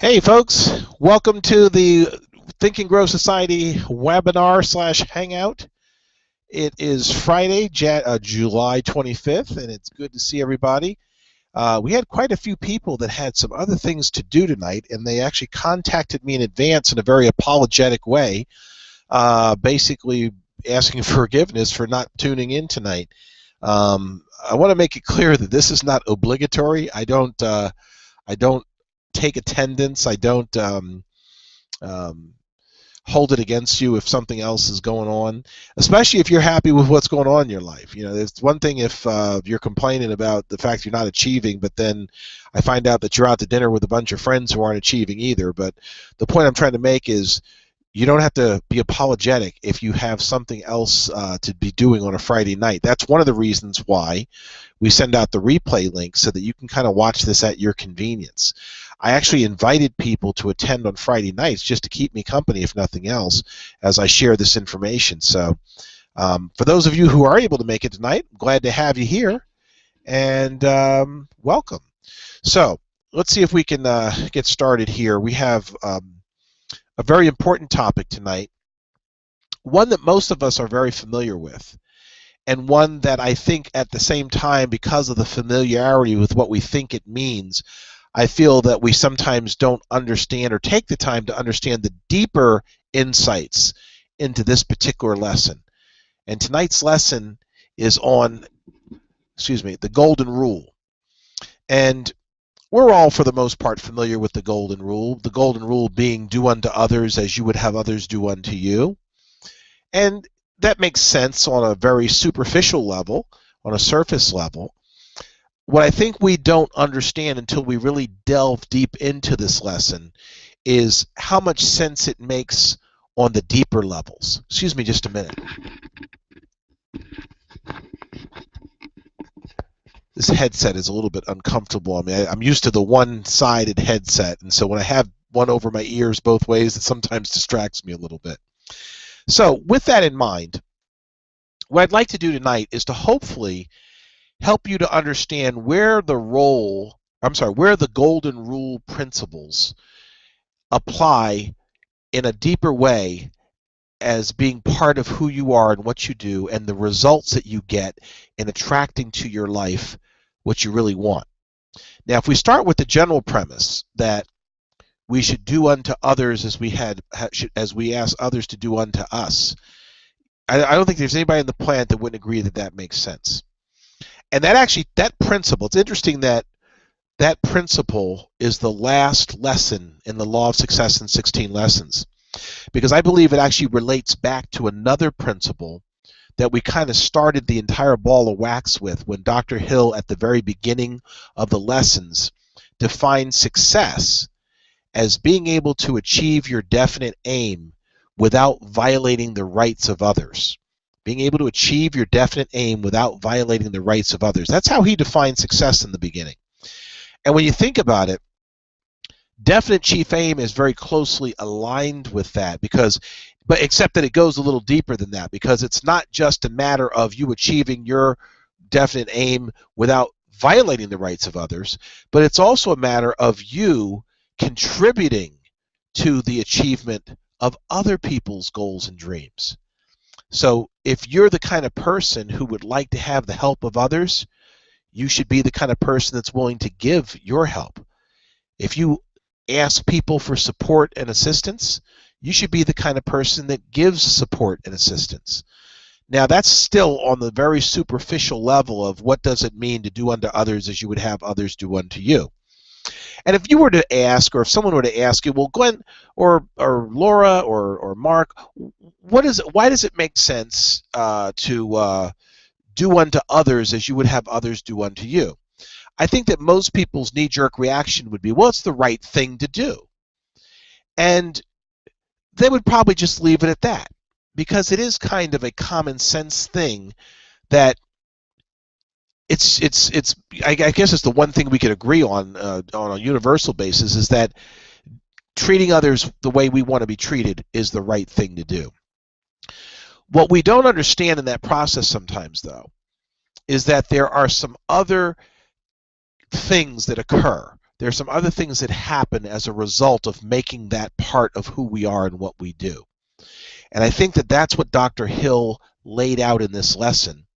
Hey folks, welcome to the Think and Grow Society webinar slash hangout. It is Friday, July 25th, and it's good to see everybody. We had quite a few people that had some other things to do tonight, and they actually contacted me in advance in a very apologetic way, basically asking forgiveness for not tuning in tonight. I want to make it clear that this is not obligatory. I don't take attendance. I don't um, hold it against you if something else is going on, especially if you're happy with what's going on in your life. You know, it's one thing if you're complaining about the fact you're not achieving, but then I find out that you're out to dinner with a bunch of friends who aren't achieving either. But the point I'm trying to make is you don't have to be apologetic if you have something else to be doing on a Friday night. That's one of the reasons why we send out the replay link so that you can kind of watch this at your convenience. I actually invited people to attend on Friday nights just to keep me company, if nothing else, as I share this information. So for those of you who are able to make it tonight, I'm glad to have you here, and welcome. So let's see if we can get started here. We have a very important topic tonight, one that most of us are very familiar with, and one that I think at the same time, because of the familiarity with what we think it means, I feel that we sometimes don't understand or take the time to understand the deeper insights into this particular lesson. And tonight's lesson is on, the golden rule. And we're all, for the most part, familiar with the golden rule being do unto others as you would have others do unto you. And that makes sense on a very superficial level, on a surface level. What I think we don't understand until we really delve deep into this lesson is how much sense it makes on the deeper levels. Excuse me just a minute. This headset is a little bit uncomfortable. I mean, I'm used to the one-sided headset, and so when I have one over my ears both ways, it sometimes distracts me a little bit. So with that in mind, what I'd like to do tonight is to hopefully help you to understand where the golden rule principles apply in a deeper way as being part of who you are and what you do and the results that you get in attracting to your life what you really want. Now, if we start with the general premise that we should do unto others as we ask others to do unto us, I don't think there's anybody on the planet that wouldn't agree that that makes sense. And that principle, it's interesting that that principle is the last lesson in the Law of Success in 16 Lessons, because I believe it actually relates back to another principle that we kind of started the entire ball of wax with when Dr. Hill, at the very beginning of the lessons, defined success as being able to achieve your definite aim without violating the rights of others. Being able to achieve your definite aim without violating the rights of others. That's how he defined success in the beginning. And when you think about it, definite chief aim is very closely aligned with that, but except that it goes a little deeper than that, because it's not just a matter of you achieving your definite aim without violating the rights of others, but it's also a matter of you contributing to the achievement of other people's goals and dreams. So if you're the kind of person who would like to have the help of others, you should be the kind of person that's willing to give your help. If you ask people for support and assistance, you should be the kind of person that gives support and assistance. Now, that's still on the very superficial level of what does it mean to do unto others as you would have others do unto you. And if you were to ask, or if someone were to ask you, well, Glenn or Laura or Mark, why does it make sense to do unto others as you would have others do unto you? I think that most people's knee-jerk reaction would be, well, it's the right thing to do. And they would probably just leave it at that, because it is kind of a common sense thing that I guess it's the one thing we could agree on a universal basis, is that treating others the way we want to be treated is the right thing to do. What we don't understand in that process sometimes, though, is that there are some other things that occur There are some other things that happen as a result of making that part of who we are and what we do. And I think that that's what Dr. Hill laid out in this lesson,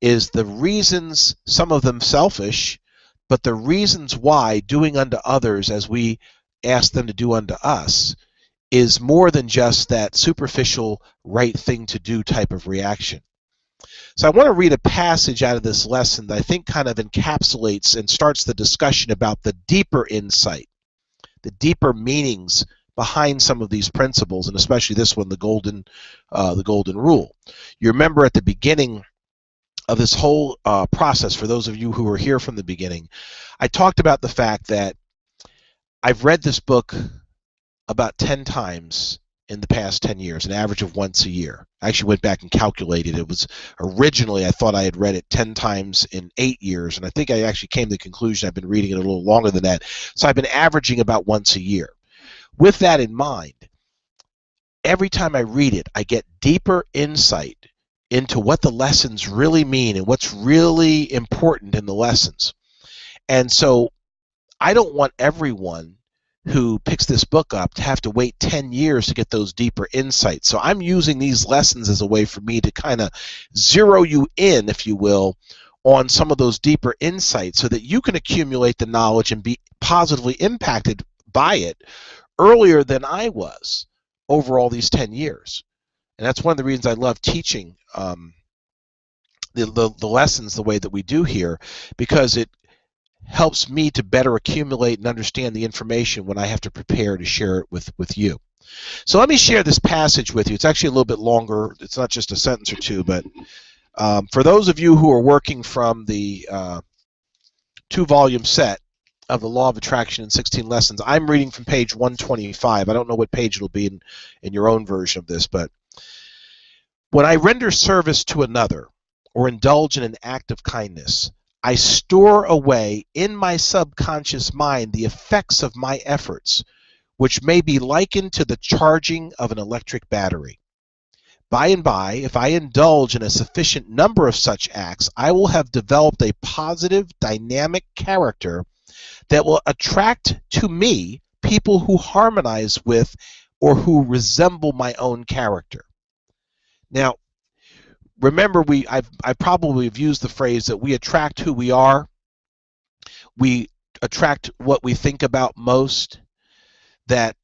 is the reasons, some of them selfish, but the reasons why doing unto others as we ask them to do unto us is more than just that superficial right thing to do type of reaction. So I want to read a passage out of this lesson that I think kind of encapsulates and starts the discussion about the deeper insight, the deeper meanings behind some of these principles, and especially this one, the golden rule. You remember at the beginning of this whole process, for those of you who were here from the beginning, I talked about the fact that I've read this book about 10 times in the past 10 years, an average of once a year. I actually went back and calculated. It was originally, I thought I had read it 10 times in 8 years, and I think I actually came to the conclusion I've been reading it a little longer than that. So I've been averaging about once a year. With that in mind, every time I read it, I get deeper insight into what the lessons really mean and what's really important in the lessons. And so I don't want everyone who picks this book up to have to wait 10 years to get those deeper insights. So I'm using these lessons as a way for me to kind of zero you in, if you will, on some of those deeper insights so that you can accumulate the knowledge and be positively impacted by it earlier than I was over all these 10 years. And that's one of the reasons I love teaching the lessons the way that we do here, because it helps me to better accumulate and understand the information when I have to prepare to share it with you. So let me share this passage with you. It's actually a little bit longer. It's not just a sentence or two, but for those of you who are working from the 2-volume set of the Law of Attraction in 16 Lessons, I'm reading from page 125. I don't know what page it'll be in your own version of this, but when I render service to another or indulge in an act of kindness, I store away in my subconscious mind the effects of my efforts, which may be likened to the charging of an electric battery. By and by, if I indulge in a sufficient number of such acts, I will have developed a positive, dynamic character that will attract to me people who harmonize with or who resemble my own character. Now, remember, I probably have used the phrase that we attract who we are. We attract what we think about most, that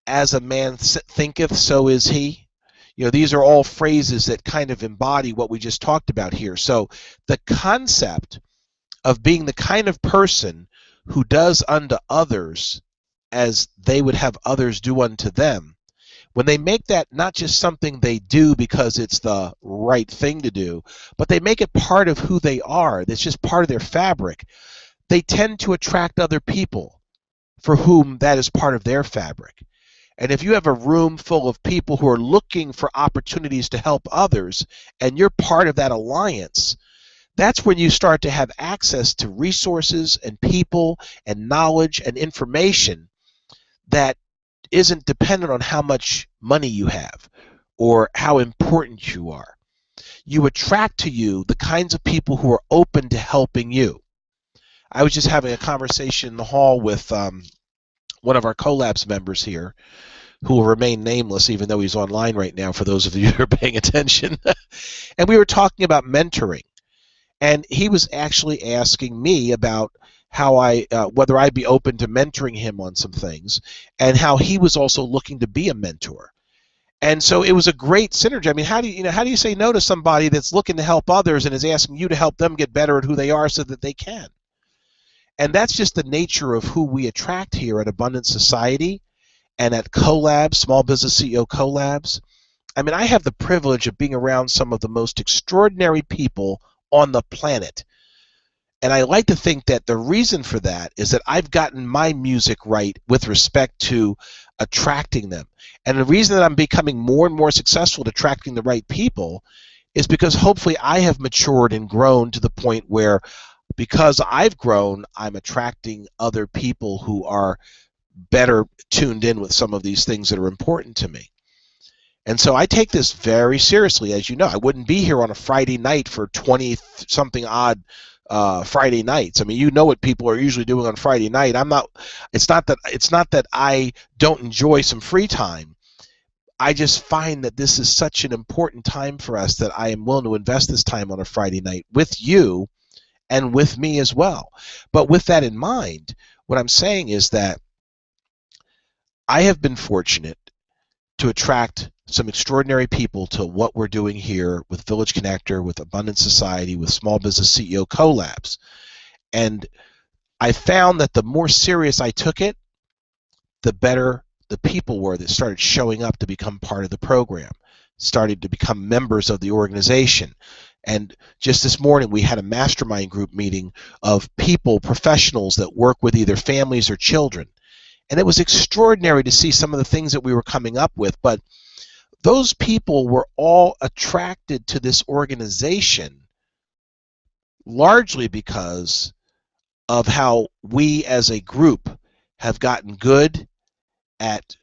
as a man thinketh, so is he. You know, these are all phrases that kind of embody what we just talked about here. So the concept of being the kind of person who does unto others as they would have others do unto them, when they make that not just something they do because it's the right thing to do, but they make it part of who they are, that's just part of their fabric, they tend to attract other people for whom that is part of their fabric. And if you have a room full of people who are looking for opportunities to help others, and you're part of that alliance, that's when you start to have access to resources and people and knowledge and information that isn't dependent on how much money you have or how important you are. You attract to you the kinds of people who are open to helping you. I was just having a conversation in the hall with one of our Collabs members here, who will remain nameless even though he's online right now for those of you who are paying attention. And we were talking about mentoring. And he was actually asking me about how whether I'd be open to mentoring him on some things, and how he was also looking to be a mentor. And so it was a great synergy. I mean, how do you say no to somebody that's looking to help others and is asking you to help them get better at who they are so that they can? And that's just the nature of who we attract here at Abundant Society and at Collabs, Small Business CEO Collabs. I mean, I have the privilege of being around some of the most extraordinary people on the planet. And I like to think that the reason for that is that I've gotten my music right with respect to attracting them. And the reason that I'm becoming more and more successful at attracting the right people is because hopefully I have matured and grown to the point where, because I've grown, I'm attracting other people who are better tuned in with some of these things that are important to me. And so I take this very seriously. As you know, I wouldn't be here on a Friday night for 20-something odd Friday nights. I mean, you know what people are usually doing on Friday night. It's not that I don't enjoy some free time. I just find that this is such an important time for us that I am willing to invest this time on a Friday night with you and with me as well. But with that in mind, what I'm saying is that I have been fortunate to attract some extraordinary people to what we're doing here with Village Connector, with Abundant Society, with Small Business CEO Collabs. And I found that the more serious I took it, the better the people were that started showing up to become part of the program, started to become members of the organization. And just this morning, we had a mastermind group meeting of people, professionals that work with either families or children. And it was extraordinary to see some of the things that we were coming up with. But those people were all attracted to this organization largely because of how we as a group have gotten good at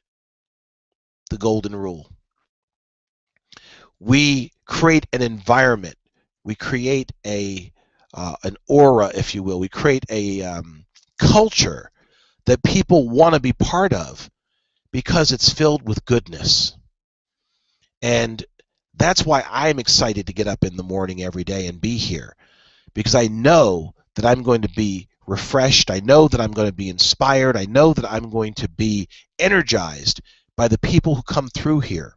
the golden rule. We create an environment. We create an aura, if you will. We create a culture that people want to be part of because it's filled with goodness. And that's why I'm excited to get up in the morning every day and be here, because I know that I'm going to be refreshed. I know that I'm going to be inspired. I know that I'm going to be energized by the people who come through here.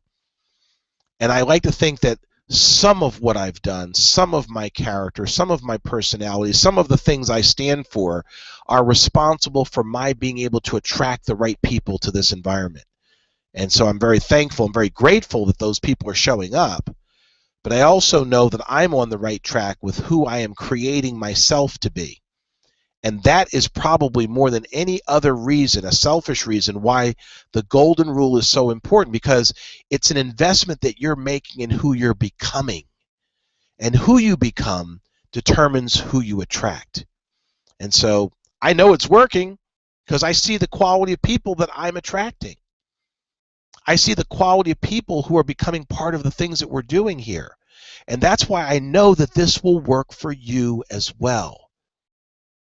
And I like to think that some of what I've done, some of my character, some of my personality, some of the things I stand for are responsible for my being able to attract the right people to this environment. And so I'm very thankful and very grateful that those people are showing up. But I also know that I'm on the right track with who I am creating myself to be. And that is probably more than any other reason, a selfish reason, why the golden rule is so important, because it's an investment that you're making in who you're becoming. And who you become determines who you attract. And so I know it's working because I see the quality of people that I'm attracting. I see the quality of people who are becoming part of the things that we're doing here. And that's why I know that this will work for you as well.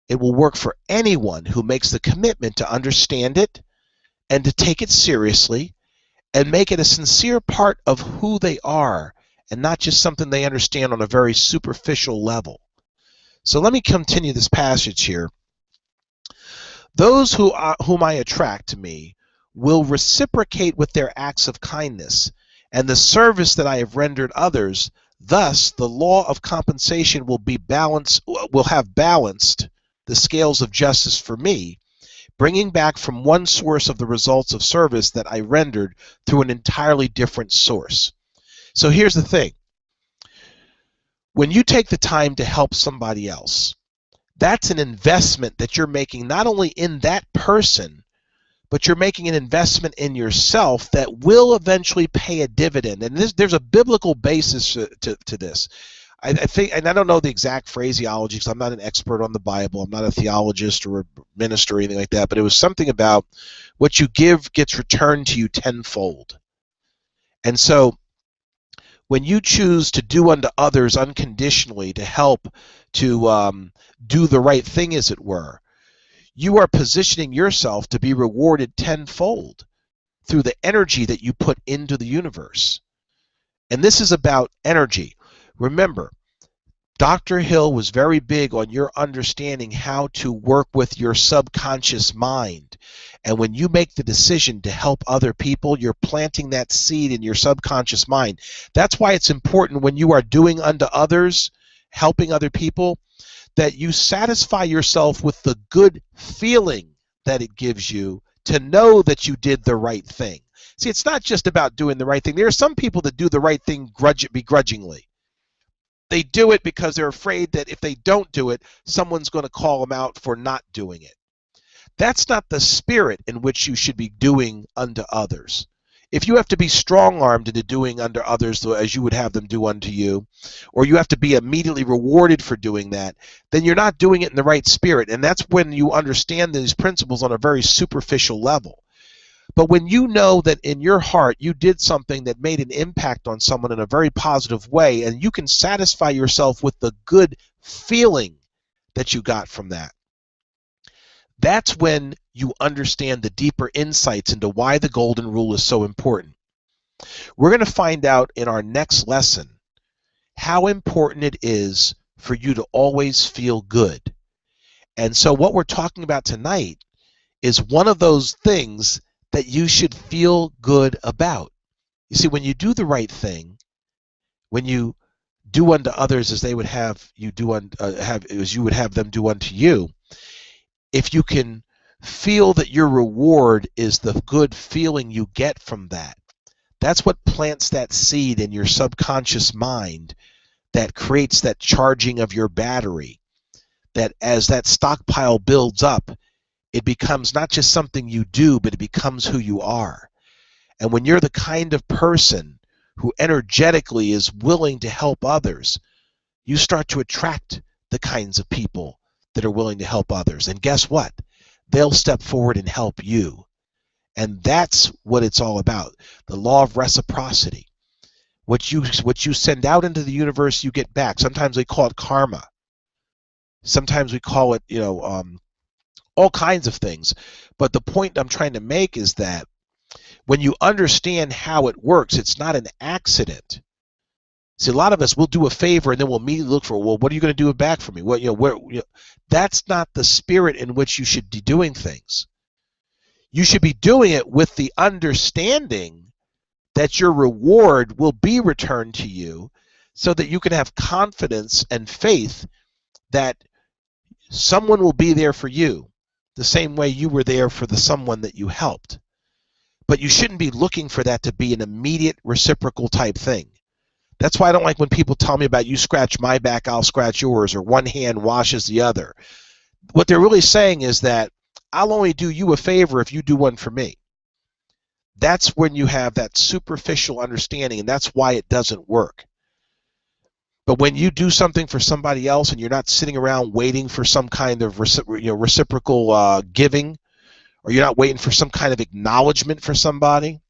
It will work for anyone who makes the commitment to understand it and to take it seriously and make it a sincere part of who they are and not just something they understand on a very superficial level. So let me continue this passage here. Those whom I attract to me will reciprocate with their acts of kindness and the service that I have rendered others. Thus, the law of compensation will have balanced the scales of justice for me, bringing back from one source of the results of service that I rendered through an entirely different source. So here's the thing. When you take the time to help somebody else, that's an investment that you're making not only in that person, but you're making an investment in yourself that will eventually pay a dividend. And there's a biblical basis to this. I think, and I don't know the exact phraseology because I'm not an expert on the Bible. I'm not a theologist or a minister or anything like that, but it was something about what you give gets returned to you tenfold. And so when you choose to do unto others unconditionally, to help, to do the right thing, as it were, you are positioning yourself to be rewarded tenfold through the energy that you put into the universe. And this is about energy. Remember, Dr. Hill was very big on your understanding how to work with your subconscious mind. And when you make the decision to help other people, you're planting that seed in your subconscious mind. That's why it's important when you are doing unto others, helping other people, that you satisfy yourself with the good feeling that it gives you to know that you did the right thing. See, it's not just about doing the right thing. There are some people that do the right thing begrudgingly. They do it because they're afraid that if they don't do it, someone's going to call them out for not doing it. That's not the spirit in which you should be doing unto others. If you have to be strong-armed into doing unto others as you would have them do unto you, or you have to be immediately rewarded for doing that, then you're not doing it in the right spirit. And that's when you understand these principles on a very superficial level. But when you know that in your heart you did something that made an impact on someone in a very positive way, and you can satisfy yourself with the good feeling that you got from that. That's when you understand the deeper insights into why the golden rule is so important. We're going to find out in our next lesson how important it is for you to always feel good. And so what we're talking about tonight is one of those things that you should feel good about. You see, when you do the right thing, when you do unto others as they would have you do as you would have them do unto you, if you can feel that your reward is the good feeling you get from that, that's what plants that seed in your subconscious mind that creates that charging of your battery, that as that stockpile builds up, it becomes not just something you do, but it becomes who you are. And when you're the kind of person who energetically is willing to help others, you start to attract the kinds of people that are willing to help others. And guess what? They'll step forward and help you. And that's what it's all about. The law of reciprocity. What you send out into the universe, you get back. Sometimes we call it karma. Sometimes we call it, all kinds of things. But the point I'm trying to make is that when you understand how it works, it's not an accident. See, a lot of us will do a favor and then we'll immediately look for, well, what are you going to do back for me? That's not the spirit in which you should be doing things. You should be doing it with the understanding that your reward will be returned to you, so that you can have confidence and faith that someone will be there for you the same way you were there for the someone that you helped. But you shouldn't be looking for that to be an immediate reciprocal type thing. That's why I don't like when people tell me about you scratch my back, I'll scratch yours, or one hand washes the other. What they're really saying is that I'll only do you a favor if you do one for me. That's when you have that superficial understanding, and that's why it doesn't work. But when you do something for somebody else and you're not sitting around waiting for some kind of reciprocal giving, or you're not waiting for some kind of acknowledgement for somebody.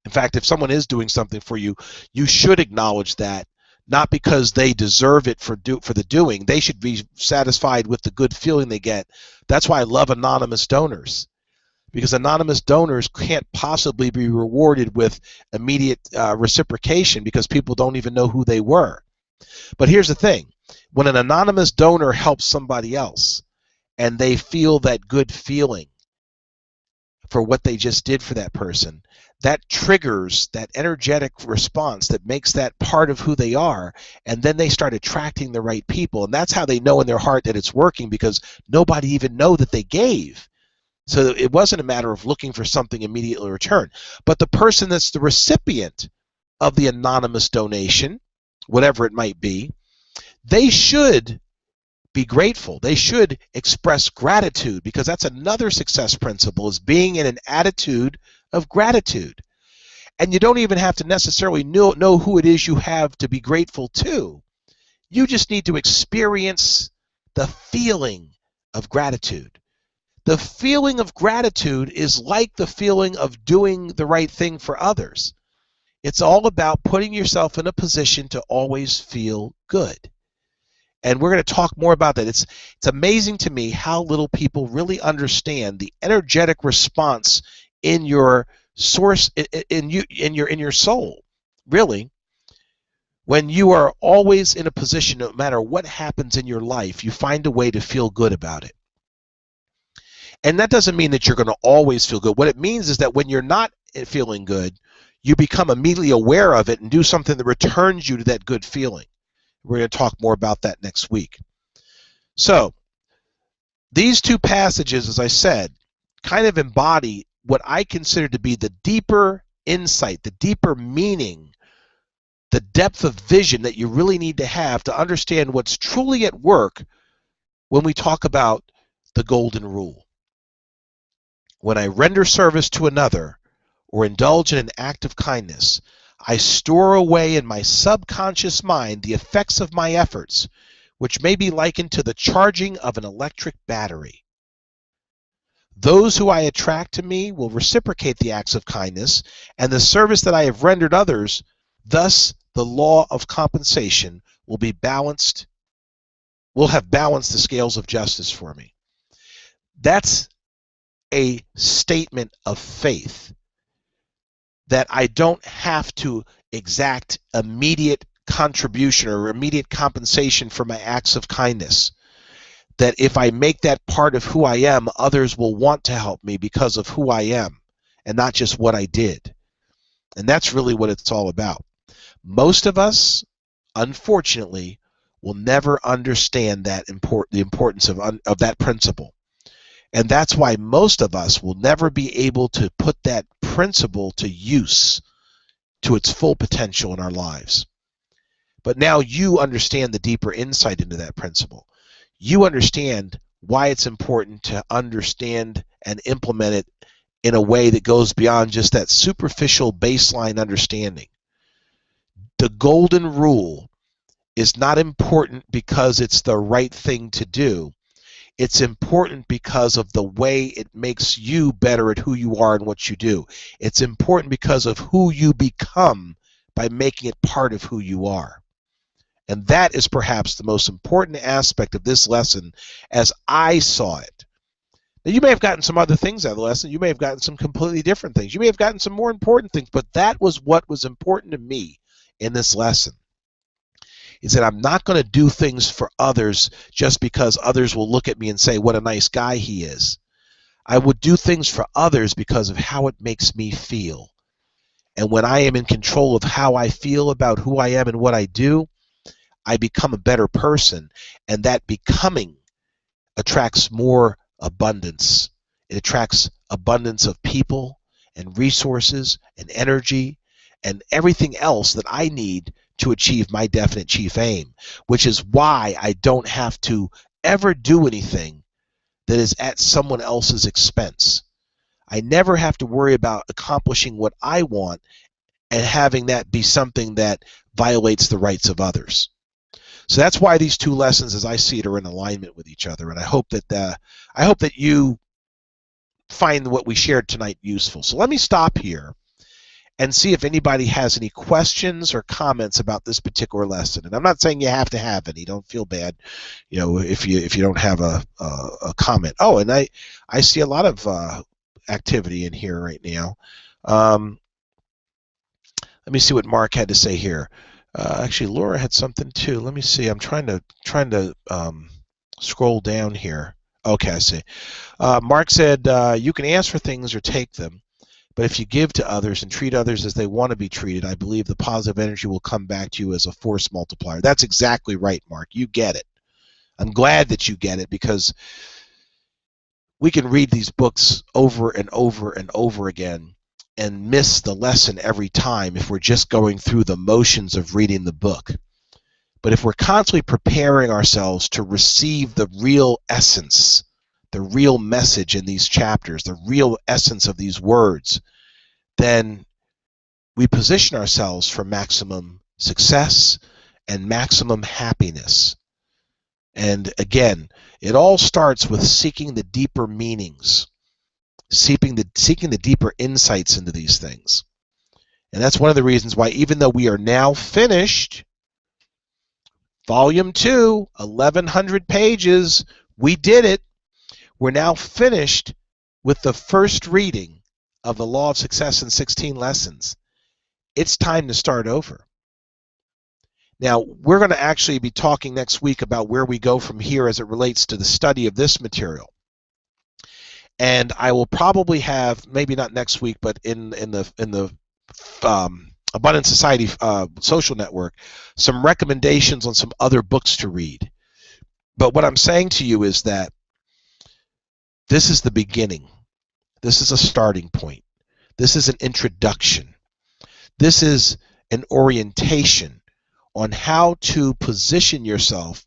In fact, if someone is doing something for you, you should acknowledge that, not because they deserve it for the doing. They should be satisfied with the good feeling they get. That's why I love anonymous donors, because anonymous donors can't possibly be rewarded with immediate reciprocation, because people don't even know who they were. But here's the thing. When an anonymous donor helps somebody else and they feel that good feeling for what they just did for that person, that triggers that energetic response that makes that part of who they are, and then they start attracting the right people. And that's how they know in their heart that it's working, because nobody even know that they gave. So it wasn't a matter of looking for something immediately in return. But the person that's the recipient of the anonymous donation, whatever it might be, they should be grateful. They should express gratitude, because that's another success principle, is being in an attitude of gratitude. And you don't even have to necessarily know who it is you have to be grateful to. You just need to experience the feeling of gratitude. The feeling of gratitude is like the feeling of doing the right thing for others. It's all about putting yourself in a position to always feel good. And we're going to talk more about that. It's amazing to me how little people really understand the energetic response in your source, in your soul. Really, when you are always in a position, no matter what happens in your life, you find a way to feel good about it. And that doesn't mean that you're going to always feel good. What it means is that when you're not feeling good, you become immediately aware of it and do something that returns you to that good feeling. We're going to talk more about that next week. So these two passages, as I said, kind of embody what I consider to be the deeper insight, the deeper meaning, the depth of vision that you really need to have to understand what's truly at work when we talk about the golden rule. When I render service to another or indulge in an act of kindness, I store away in my subconscious mind the effects of my efforts, which may be likened to the charging of an electric battery. Those who I attract to me will reciprocate the acts of kindness and the service that I have rendered others. Thus, the law of compensation will be balanced will have balanced the scales of justice for me. That's a statement of faith that I don't have to exact immediate contribution or immediate compensation for my acts of kindness. That if I make that part of who I am, others will want to help me because of who I am and not just what I did. And that's really what it's all about. Most of us, unfortunately, will never understand that the importance of that principle. And that's why most of us will never be able to put that principle to use to its full potential in our lives. But now you understand the deeper insight into that principle. You understand why it's important to understand and implement it in a way that goes beyond just that superficial baseline understanding. The golden rule is not important because it's the right thing to do. It's important because of the way it makes you better at who you are and what you do. It's important because of who you become by making it part of who you are. And that is perhaps the most important aspect of this lesson as I saw it. Now, you may have gotten some other things out of the lesson. You may have gotten some completely different things. You may have gotten some more important things, but that was what was important to me in this lesson. Is that I'm not going to do things for others just because others will look at me and say, what a nice guy he is. I would do things for others because of how it makes me feel. And when I am in control of how I feel about who I am and what I do, I become a better person. And that becoming attracts more abundance. It attracts abundance of people and resources and energy and everything else that I need to achieve my definite chief aim, which is why I don't have to ever do anything that is at someone else's expense. I never have to worry about accomplishing what I want and having that be something that violates the rights of others. So that's why these two lessons, as I see it, are in alignment with each other, and I hope that you find what we shared tonight useful. So let me stop here and see if anybody has any questions or comments about this particular lesson. And I'm not saying you have to have any. Don't feel bad, if you don't have a comment. Oh, and I see a lot of activity in here right now. Let me see what Mark had to say here. Actually, Laura had something too. Let me see. I'm trying to scroll down here. Okay, I see. Mark said you can ask for things or take them. But if you give to others and treat others as they want to be treated, I believe the positive energy will come back to you as a force multiplier. That's exactly right, Mark. You get it. I'm glad that you get it, because we can read these books over and over and over again and miss the lesson every time if we're just going through the motions of reading the book. But if we're constantly preparing ourselves to receive the real essence, the real message in these chapters, the real essence of these words, then we position ourselves for maximum success and maximum happiness. And again, it all starts with seeking the deeper meanings, seeking the deeper insights into these things. And that's one of the reasons why, even though we are now finished, Volume 2, 1,100 pages, we did it. We're now finished with the first reading of the Law of Success in 16 lessons. It's time to start over. Now, we're going to actually be talking next week about where we go from here as it relates to the study of this material. And I will probably have, maybe not next week, but in the Abundant Society social network, some recommendations on some other books to read. But what I'm saying to you is that this is the beginning. This is a starting point. This is an introduction. This is an orientation on how to position yourself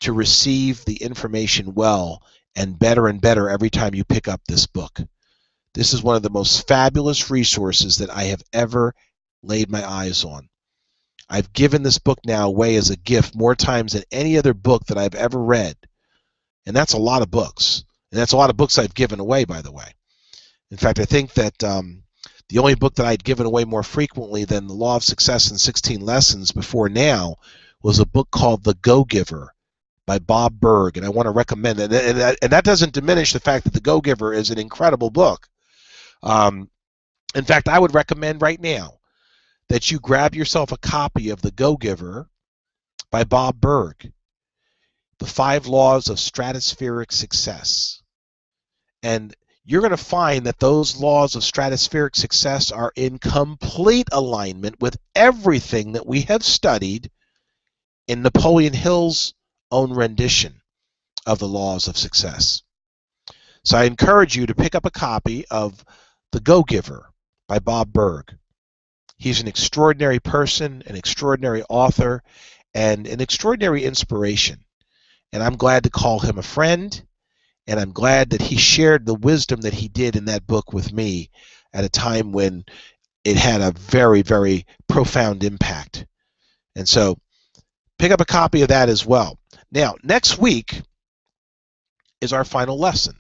to receive the information well and better every time you pick up this book. This is one of the most fabulous resources that I have ever laid my eyes on. I've given this book now away as a gift more times than any other book that I've ever read. And that's a lot of books. And that's a lot of books I've given away, by the way. In fact, I think that the only book that I'd given away more frequently than The Law of Success in 16 Lessons before now was a book called The Go-Giver by Bob Berg, and I want to recommend it. And that doesn't diminish the fact that The Go-Giver is an incredible book. In fact, I would recommend right now that you grab yourself a copy of The Go-Giver by Bob Berg, The 5 Laws of Stratospheric Success. And you're going to find that those laws of stratospheric success are in complete alignment with everything that we have studied in Napoleon Hill's own rendition of the laws of success. So I encourage you to pick up a copy of The Go-Giver by Bob Berg. He's an extraordinary person, an extraordinary author, and an extraordinary inspiration. And I'm glad to call him a friend, and I'm glad that he shared the wisdom that he did in that book with me at a time when it had a very, very profound impact. And so pick up a copy of that as well. Now, next week is our final lesson.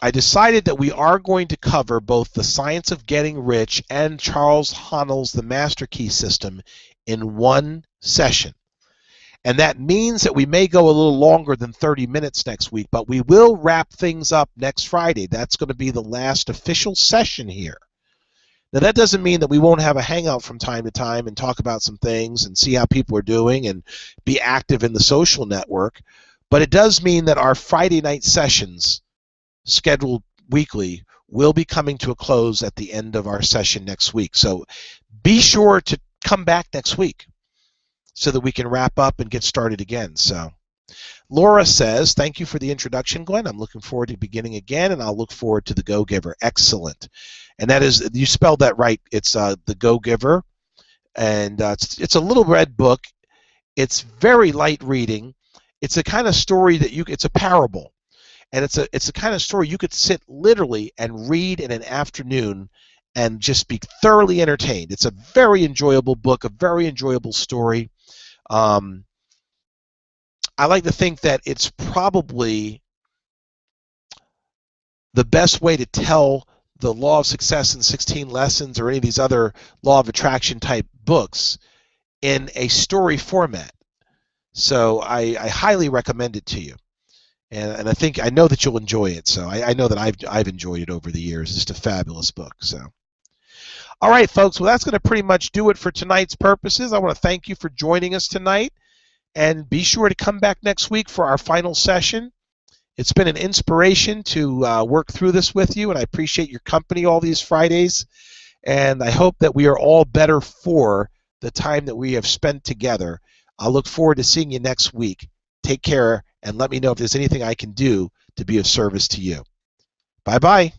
I decided that we are going to cover both The Science of Getting Rich and Charles Haanel's The Master Key System in one session. And that means that we may go a little longer than 30 minutes next week, but we will wrap things up next Friday. That's going to be the last official session here. Now, that doesn't mean that we won't have a hangout from time to time and talk about some things and see how people are doing and be active in the social network. But it does mean that our Friday night sessions, scheduled weekly, will be coming to a close at the end of our session next week. So be sure to come back next week so that we can wrap up and get started again. So Laura says, thank you for the introduction, Glenn. I'm looking forward to beginning again, and I'll look forward to The Go-Giver. Excellent. And that is, you spelled that right. It's The Go-Giver, and it's a little red book. It's very light reading. It's a kind of story that it's a parable, and it's a kind of story you could sit literally and read in an afternoon and just be thoroughly entertained. It's a very enjoyable book, a very enjoyable story. I like to think that it's probably the best way to tell the Law of Success in 16 Lessons or any of these other Law of Attraction type books in a story format. So I highly recommend it to you. And I know that you'll enjoy it. So I know that I've enjoyed it over the years. It's just a fabulous book. So, all right, folks. Well, that's going to pretty much do it for tonight's purposes. I want to thank you for joining us tonight. And be sure to come back next week for our final session. It's been an inspiration to work through this with you, and I appreciate your company all these Fridays. And I hope that we are all better for the time that we have spent together. I'll look forward to seeing you next week. Take care, and let me know if there's anything I can do to be of service to you. Bye-bye.